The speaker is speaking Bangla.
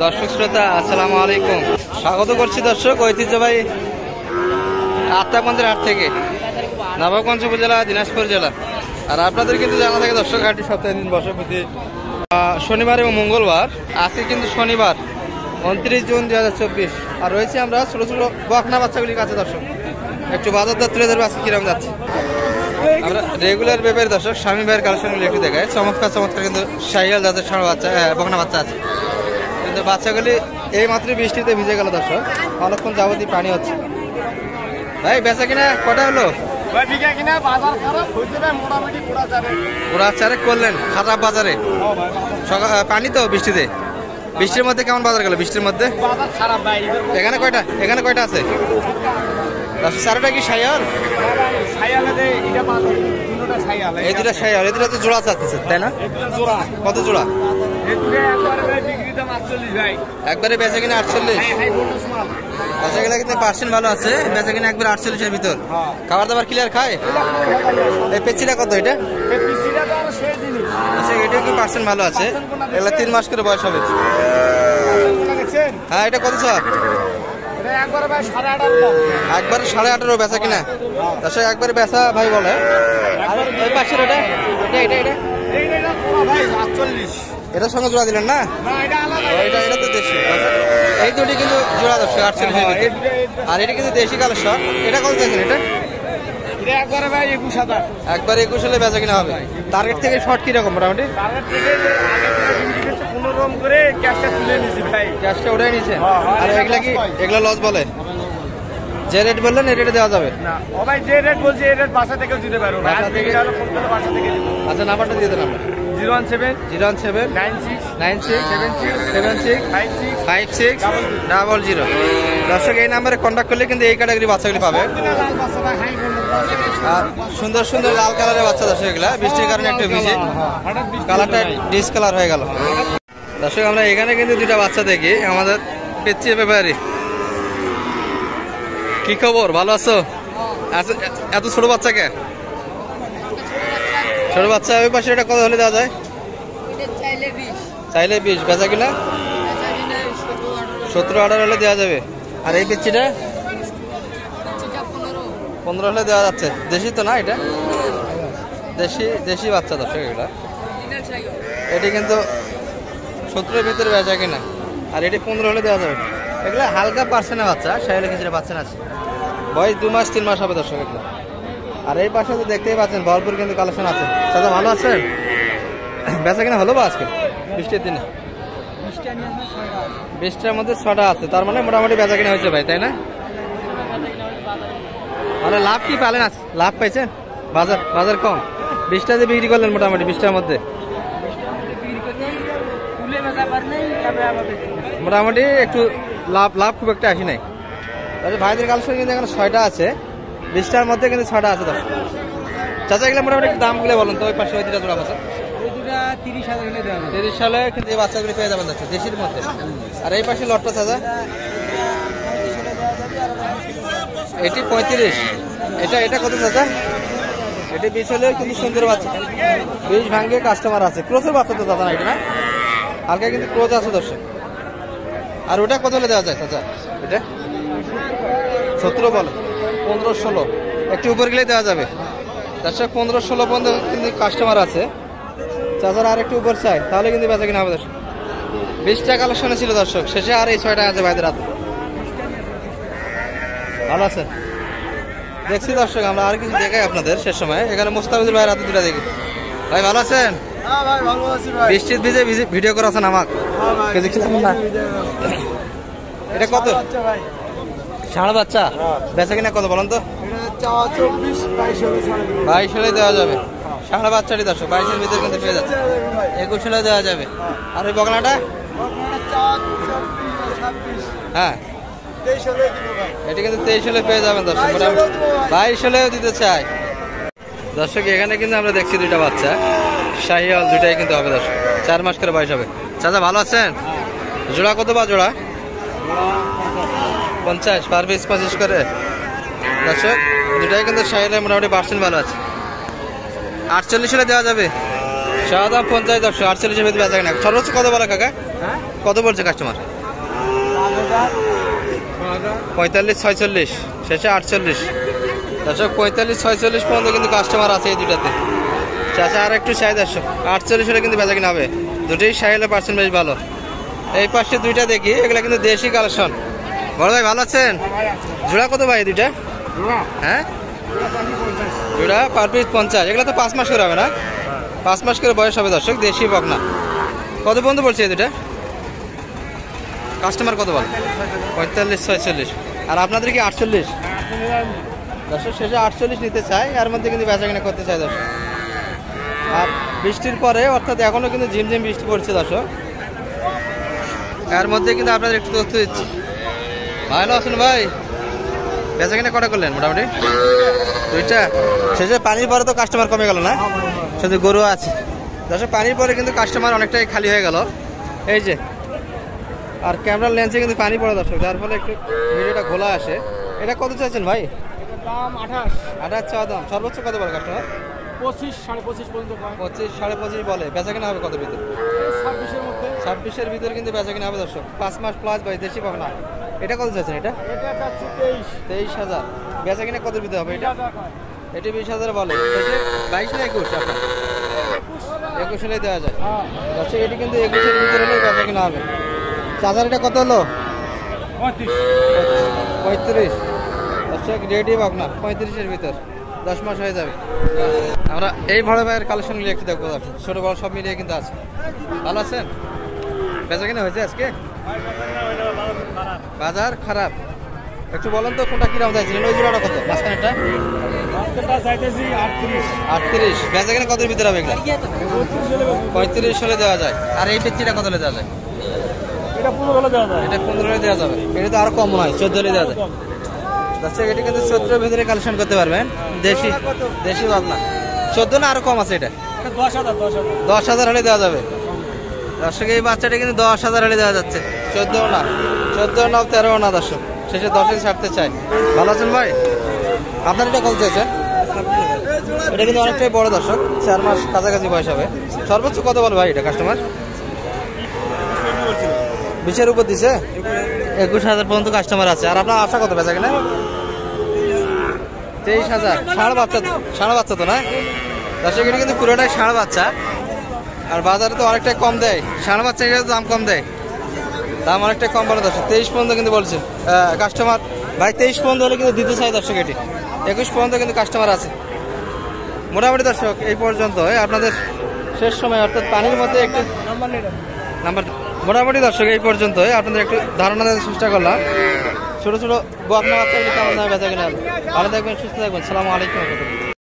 দর্শক শ্রোতা আসসালামু আলাইকুম, স্বাগত করছি দর্শক ঐতিহ্যবাহী আত্মাগঞ্জের হাট থেকে, নবাবগঞ্জ উপজেলা, দিনাজপুর জেলা। আর আপনাদের কিন্তু জানা থাকে দর্শক, হাটটি সপ্তাহে দিন বসে প্রতি শনিবার এবং মঙ্গলবার। আজকে কিন্তু শনিবার 29 জুন 2024। আর রয়েছে আমরা ছোট ছোট বকনা বাচ্চাগুলির কাছে দর্শক। একটু বাজার দর তুলে ধরবো আজকে কিরকম যাচ্ছে। আমরা রেগুলার ব্যাপারে দর্শক স্বামী ভাইয়ের কালেকশনগুলি একটু দেখায়। চমৎকার চমৎকার কিন্তু শাহিয়াল জাতের ষাঁড় বাচ্চা, বকনা বাচ্চা আছে। কিন্তু বাচ্চাগুলি এই মাত্র বৃষ্টিতে ভিজে গেল দর্শক, অনেকক্ষণ যাবতীয় পানি হচ্ছে। ভাই বেচা কিনা কটা হলো? পুরা চারে করলেন খারাপ বাজারে, পানি তো বৃষ্টিতে। বৃষ্টির মধ্যে কেমন বাজার গেল? বৃষ্টির মধ্যে এখানে কয়টা আছে? চারোটা কি শাহিয়াল? এই দুটা শাহিয়াল, এই দুটা তো জোড়া চাচ্ছে তাই না? কত জোড়া? একবারে বেচা কিনা 48। বেচা কিনা কিন্তু পার্সেন্ট ভালো আছে, বেচা কিনা একবার 48-এর ভিতর। খাবার দাবার ক্লিয়ার খায়? এই পেচিটা কত? এটা আচ্ছা, এটা কি পার্সেন্ট ভালো আছে? এগুলো 3 মাস করে বয়স হবে। হ্যাঁ, এটা কত স্যার? একবারে 18.5 বেচা কিনা। দর্শক একবারে বেচা ভাই বলে। এই পাশের এটা এটার সঙ্গে জোড়া দিলেন না? এটা তো দেশি। এই দুটি কিন্তু জোড়া দর্শক 48। আর এটা কিন্তু দেশি কালেকশন। এটা কত চাইছেন? এটা একবারে 21 হলে বেচা কিনা হবে। টার্গেট থেকে শর্ট কিরকম মোটামুটি? ক্যাশটা উঠে নিছে। আর এগুলা লস বলে? যে রেট বললেন এই রেটে দেওয়া যাবে? আচ্ছা, নাম্বারটা দিয়ে দেন। আমরা 017967656 দর্শক এই নাম্বারে কন্ট্যাক্ট করলে কিন্তু এই ক্যাটাগরি বাচ্চাগুলি পাবে। আর সুন্দর সুন্দর লাল কালারের বাচ্চা দর্শক, এগুলা বৃষ্টির কারণে একটু ভিজে কালারটা ডিসকালার হয়ে গেল। দর্শক আমরা এখানে কিন্তু দুটা বাচ্চা দেখি, আমাদের পেচ্ছির ব্যাপারে। কি খবর, ভালো আছো? এত ছোট বাচ্চা কে? ছোট বাচ্চা ওই পাশে এটা কত হলে দেওয়া যায়? চাইলে 20। বেচা কিনা 17-18 হলে দেওয়া যাবে। আর এই পেচ্ছিটা 15 হলে দেওয়া যাচ্ছে। দেশি তো না? এটা দেশি বাচ্চা দর্শক এগুলা। এটি কিন্তু 17-এর ভিতরে বেচা কিনা। আর এটি 15 হলে দেওয়া যাবে। এগুলো হালকা পার্সেন্টের বাচ্চা, শাহিয়ালে কিছুটা পার্সেন্ট আছে। বয়স 2 মাস 3 মাস হবে দর্শক এগুলো। আর এই পাশে তো দেখতেই পাচ্ছেন ভরপুর কিন্তু কালেকশন আছে। দাদা ভালো আছেন? বেচা কিনা হলো বা আজকে বৃষ্টির দিনে? 20টার মধ্যে 6টা আছে, তার মানে মোটামুটি বেচা কিনা হয়েছে ভাই, তাই না? মানে লাভ কি পেলেন? লাভ পাইছেন? বাজার কম। 20টা যে বিক্রি করলেন মোটামুটি 20টার মধ্যে মোটামুটি একটু লাভ খুব একটা আসি নাই। ভাইদের কালেকশন কিন্তু এখানে 6টা আছে, 20টার মধ্যে কিন্তু 6টা আছে দর্শক। চাচা এগুলো মোটামুটি একটু দামগুলো বলেন তো। ওই পাশে ওই দুটা জোড়া বাচ্চা 30 সালে কিন্তু এই বাচ্চাগুলি পেয়ে যাবেন দর্শক, দেশির মধ্যে। আর এই পাশে লটটা চাচা এটি 35। এটা কত চাচা? এটি 20 হলে কিন্তু সুন্দর বাচ্চা, 20 ভাঙ্গে কাস্টমার আছে। ক্রোচের বাচ্চা তো দাদা না এটা? না, হালকা কিন্তু ক্রোচ আছে দর্শক। আর ওটা কত হলে দেওয়া যায় চাচা? এটা 17 বলে, 15-16 একটু উপর গেলে দেওয়া যাবে দর্শক। 15-16 পর্যন্ত কিন্তু কাস্টমার আছে। চাচার আর একটু উপর চাই, তাহলে কিন্তু বেচা কিনা হবে দর্শক। 20টা কালেকশনে ছিল দর্শক, শেষে আর এই 6টা আছে ভাইদের হাতে। ভালো আছে দেখছি দর্শক। আমরা আর কিছু দেখাই আপনাদের শেষ সময়। এখানে মোস্তাফিজুর ভাইয়ের হাতে দুটা দেখি। ভাই ভালো আছেন? বৃষ্টির ভিজে ভিডিও করা আছেন আমাকে? এটা কত? ষাঁড় বাচ্চা। বেচা কিনা কত বলেন তো? 22 হলে দেওয়া যাবে। ষাঁড় বাচ্চাটি দর্শক 22-এর ভিতরে কিন্তু পেয়ে যাচ্ছে। 21 হলে দেওয়া যাবে। আর ওই বকনাটা? হ্যাঁ, এটা কিন্তু 23 হলে পেয়ে যাবেন দর্শক। 22 হলেও দিতে চাই দর্শক। এখানে কিন্তু আমরা দেখছি দুইটা বাচ্চা শাহিয়াল, দুইটাই কিন্তু হবে দর্শক। 4 মাস করে বয়স হবে। চাচা ভালো আছেন? জোড়া কত বা জোড়া? 50 পার পিস 25 করে দর্শক। দুটাই কিন্তু শাহিয়ালের মোটামুটি পার্সেন্ট ভালো আছে। 48 হলে দেওয়া যাবে। শাহ দাম 50 দর্শক, 48-এর ভিতরে বেচা কিনা। সর্বোচ্চ কত বলে কাকা? কত বলছে কাস্টমার? 45-46, শেষে 48। দর্শক 45-46 পর্যন্ত কিন্তু কাস্টমার আছে এই দুটাতে। চাচা আর একটু চাই 48 হলে কিন্তু বেচা কিনা হবে। দুটোই সাইলে পার্সেন্ট বেশ ভালো। এই পাশে দুইটা দেখি, এগুলা কিন্তু দেশি কালেকশন। বড় ভাই ভালো আছেন? জোড়া কত ভাই দুইটা? হ্যাঁ, জোড়া পার পিস 50। এগুলো তো 5 মাস করে হবে না? 5 মাস করে বয়স হবে দর্শক, দেশি বকনা। কত পর্যন্ত বলছে এই দুটা? কাস্টমার কত বল? 45-46। আর আপনাদের কি 48? দর্শক শেষে 48 নিতে চাই, এর মধ্যে কিন্তু বেচা কিনা করতে চাই দর্শক। আর বৃষ্টির পরে, অর্থাৎ এখনো কিন্তু ঝিমঝিম বৃষ্টি পড়ছে দর্শক, এর মধ্যে কিন্তু আপনাদের একটু তথ্য দিচ্ছি। ভালো আছেন ভাই? বেচা কিনা কটা করলেন মোটামুটি? দুইটা। শেষে পানির পরে তো কাস্টমার কমে গেল না, শুধু গরু আছে দর্শক। পানির পরে কিন্তু কাস্টমার অনেকটাই খালি হয়ে গেল এই যে। আর ক্যামেরার লেন্সে কিন্তু পানি পড়ে দর্শক, যার ফলে একটু ভিডিওটা ঘোলা আসে। এটা কত চাইছেন ভাই? দাম 28। 28 চাওয়া দাম। সর্বোচ্চ কত বলে কাস্টমার? 25-25.5 পর্যন্ত। 25-25.5 বলে। বেচা কিনা হবে কত ভিতরে? 26-এর মধ্যে। 26-এর ভিতরে কিন্তু বেচা কিনা হবে দর্শক। 5 মাস প্লাস ভাই, দেশি পাবে না। এটা কত চাইছেন? এটা এটা চাচ্ছি 23,000। বেচা কিনা কত ভিতরে হবে এটা? 20,000। এটি 20,000 বলে। 22 না 21? আপনার 21 হলে দেওয়া যায় দর্শক। এটি কিন্তু 21-এর ভিতরে হলেই বেচা কিনা হবে। চার্জার এটা কত হলো? 35 দর্শক। রেডি পাবনা 35-এর ভিতর, 10 মাস হয়ে যাবে। আমরা এই বড় ভাইয়ের কালেকশনগুলি একটু দেখবো দর্শক। ছোট বড় সব মিলিয়ে কিন্তু আছে। ভালো আছেন? বেচা কিনা হয়েছে আজকে? বাজার খারাপ। একটু বলেন তো কোনটা কিরাম চাইছিলেন? ওই জোড়াটা কত? মাঝখানেরটা 38। বেচা কিনা কত ভিতরে হবে এগুলা? 35 হলে দেওয়া যায়। আর এই পেচিটা কত হলে দেওয়া যায়? এটা 15 হলে দেওয়া যায়। এটা 15 হলে দেওয়া যাবে। এটা তো আরো কম নয়, 14 হলে দেওয়া যায় দর্শক। এটি কিন্তু 14-এর ভিতরে কালেকশন করতে পারবেন। দেশি ভাবনা 14 না আরো কম আছে? এটা 10,000 হলে দেওয়া যাবে দর্শক। এই বাচ্চাটা কিন্তু 10,000 হলে দেওয়া যাচ্ছে। 14 না, 13 না দর্শক। শেষে 10-এ ছাড়তে চাই। ভালো আছেন ভাই? আপনার এটা কত চাইছেন? এটা কিন্তু অনেকটাই বড় দর্শক, 4 মাস কাছাকাছি বয়স হবে। সর্বোচ্চ কত বল ভাই এটা কাস্টমার? 20-এর উপর দিছে। 21,000 পর্যন্ত কাস্টমার আছে। আর আপনার আশা কত বেচা কিনা? 23,000। ষাঁড় বাচ্চা তো না দর্শক? এটা কিন্তু পুরোটাই ষাঁড় বাচ্চা। আর বাজারে তো অনেকটাই কম দেয় ষাঁড় বাচ্চা, এটা দাম কম দেয়, দাম অনেকটাই কম বলে দর্শক। 23 পর্যন্ত কিন্তু বলছে কাস্টমার ভাই। 23 পর্যন্ত হলে কিন্তু দিতে চাই দর্শক। এটি 21 পর্যন্ত কিন্তু কাস্টমার আছে মোটামুটি দর্শক। এই পর্যন্ত আপনাদের শেষ সময়, অর্থাৎ পানির মধ্যে একটু নাম্বার মোটামুটি দর্শক এই পর্যন্ত আপনাদের একটু ধারণা দেওয়ার চেষ্টা করলাম। ছোট ছোট বকনা বাচ্চাগুলি কেমন দামে বেচা কিনা। ভালো থাকবেন, সুস্থ থাকবেন। আসসালামু আলাইকুম।